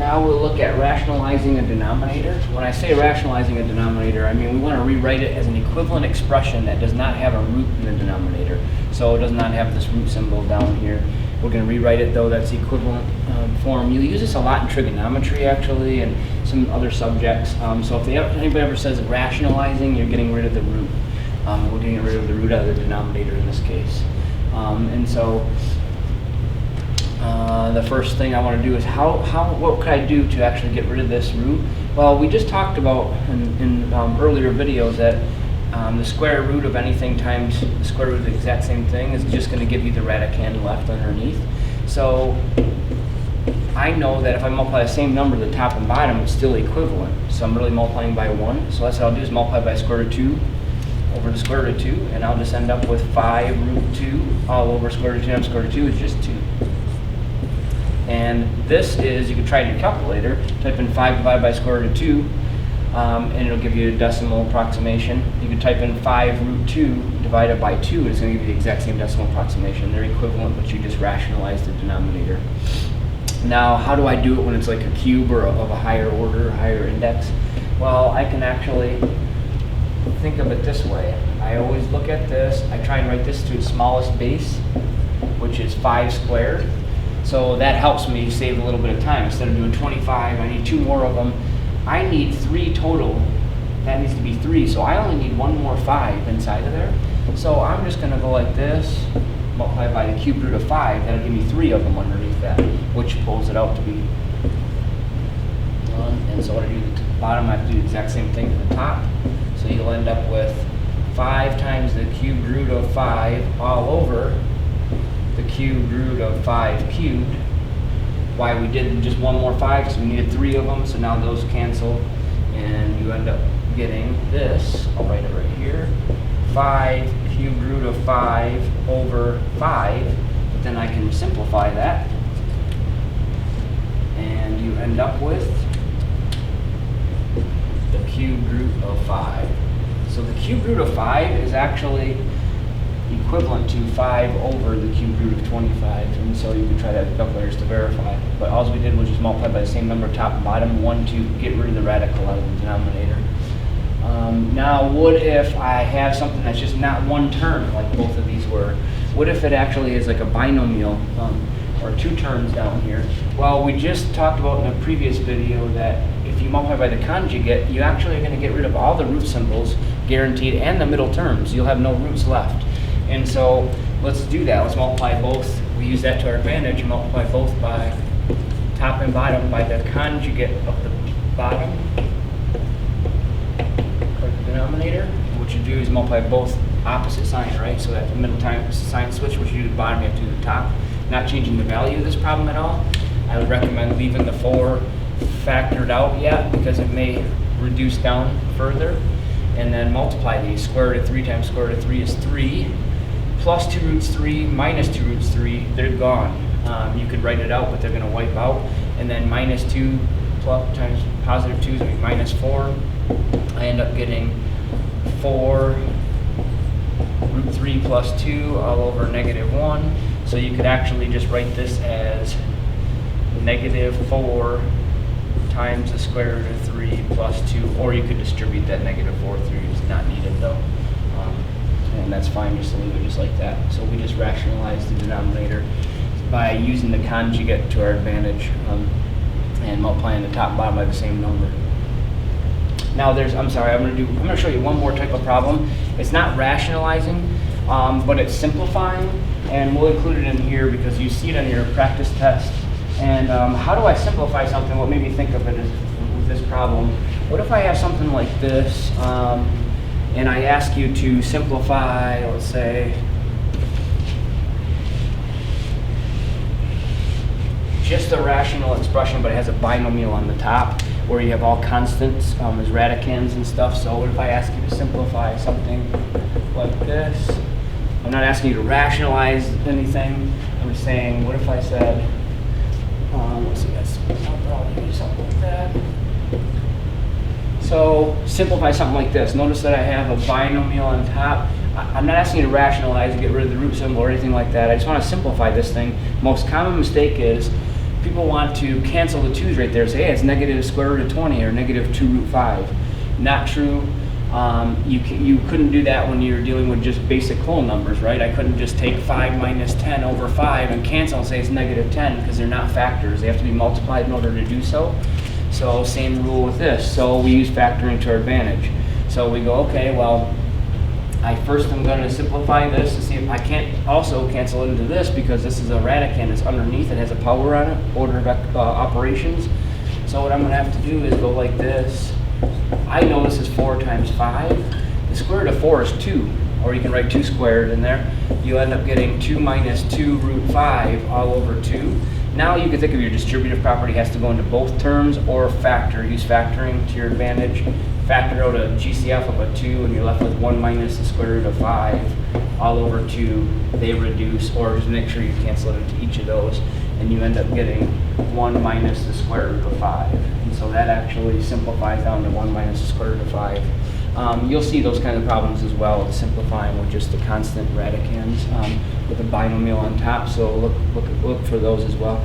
Now we'll look at rationalizing a denominator. When I say rationalizing a denominator, I mean we want to rewrite it as an equivalent expression that does not have a root in the denominator. So it does not have this root symbol down here. We're going to rewrite it though that's equivalent form. You use this a lot in trigonometry actually and some other subjects. So if anybody ever says rationalizing, you're getting rid of the root. We're getting rid of the root out of the denominator in this case. And so the first thing I want to do is what could I do to actually get rid of this root? Well, we just talked about in earlier videos that the square root of anything times the square root of the exact same thing is just going to give you the radicand left underneath. So I know that if I multiply the same number, the top and bottom, it's still equivalent. So I'm really multiplying by 1. So that's what I'll do is multiply by square root of 2 over the square root of 2, and I'll just end up with 5 root 2 all over square root of 2 times square root of 2 is just 2. And this is, you can try your calculator, type in 5 divided by square root of 2, and it'll give you a decimal approximation. You can type in 5 root 2 divided by 2, and it's going to give you the exact same decimal approximation. They're equivalent, but you just rationalize the denominator. Now, how do I do it when it's like a cube or of a higher order, higher index? Well, I can actually think of it this way. I always look at this, I try and write this to its smallest base, which is 5 squared. So that helps me save a little bit of time. Instead of doing 25, I need 2 more of them. I need 3 total. That needs to be 3, so I only need 1 more 5 inside of there. So I'm just going to go like this, multiply by the cube root of 5. That'll give me 3 of them underneath that, which pulls it out to be 1. And so what I do to the bottom, I have to do the exact same thing to the top. So you'll end up with 5 times the cube root of 5 all over the cube root of 5 cubed. Why we did just 1 more 5, because we needed 3 of them, so now those cancel, and you end up getting this, I'll write it right here, 5 cube root of 5 over 5, but then I can simplify that, and you end up with the cube root of 5. So the cube root of 5 is actually equivalent to 5 over the cube root of 25, and so you can try that with calculators to verify. But all we did was just multiply by the same number top and bottom, 1 to get rid of the radical out of the denominator. Now, what if I have something that's just not one term, like both of these were? What if it actually is like a binomial, or 2 terms down here? Well, we just talked about in a previous video that if you multiply by the conjugate, you actually are going to get rid of all the root symbols, guaranteed, and the middle terms. You'll have no roots left. And so let's do that. Let's multiply both. We use that to our advantage and multiply both by top and bottom by the conjugate of the bottom, or the denominator. What you do is multiply both opposite sign, right? So that the middle time sign switch, what you do to the bottom, you have to do the top. Not changing the value of this problem at all. I would recommend leaving the 4 factored out yet, because it may reduce down further. And then multiply these. Square root of 3 times square root of 3 is 3. Plus 2 roots 3 minus 2 roots 3, they're gone. You could write it out, but they're going to wipe out. And then minus 2 plus, times positive 2 is going to be minus 4. I end up getting 4 root 3 plus 2 all over negative 1. So you could actually just write this as negative 4 times the square root of 3 plus 2, or you could distribute that negative 4 through. It's not needed though. And that's fine, just to leave it just like that. So we just rationalize the denominator by using the conjugate to our advantage, and multiplying the top and bottom by the same number. Now I'm going to show you one more type of problem. It's not rationalizing, but it's simplifying, and we'll include it in here because you see it on your practice test. And how do I simplify something? What made me think of it is with this problem. What if I have something like this, and I ask you to simplify, let's say, just a rational expression, but it has a binomial on the top, where you have all constants as radicands and stuff. So what if I ask you to simplify something like this? I'm not asking you to rationalize anything. I'm just saying, what if I said, let's see, that's probably something like that. So simplify something like this. Notice that I have a binomial on top. I'm not asking you to rationalize and get rid of the root symbol or anything like that. I just want to simplify this thing. Most common mistake is people want to cancel the 2's right there, say, hey, it's negative square root of 20 or negative 2 root 5. Not true. You couldn't do that when you're dealing with just basic whole numbers, right? I couldn't just take 5 minus 10 over 5 and cancel and say it's negative 10 because they're not factors. They have to be multiplied in order to do so. So same rule with this. So we use factoring to our advantage. So we go, okay, well, I'm going to simplify this to see if I can't also cancel it into this because this is a radicand. It's underneath. It has a power on it, order of operations. So what I'm going to have to do is go like this. I know this is 4 times 5. The square root of 4 is 2, or you can write 2 squared in there. You end up getting 2 minus 2 root 5 all over 2. Now you can think of your distributive property has to go into both terms or factor. Use factoring to your advantage. Factor out a GCF of a 2 and you're left with 1 minus the square root of 5 all over 2. They reduce, or just make sure you cancel it into each of those, and you end up getting 1 minus the square root of 5. And so that actually simplifies down to 1 minus the square root of 5. You'll see those kind of problems as well, simplifying with just the constant radicands with a binomial on top. So look for those as well.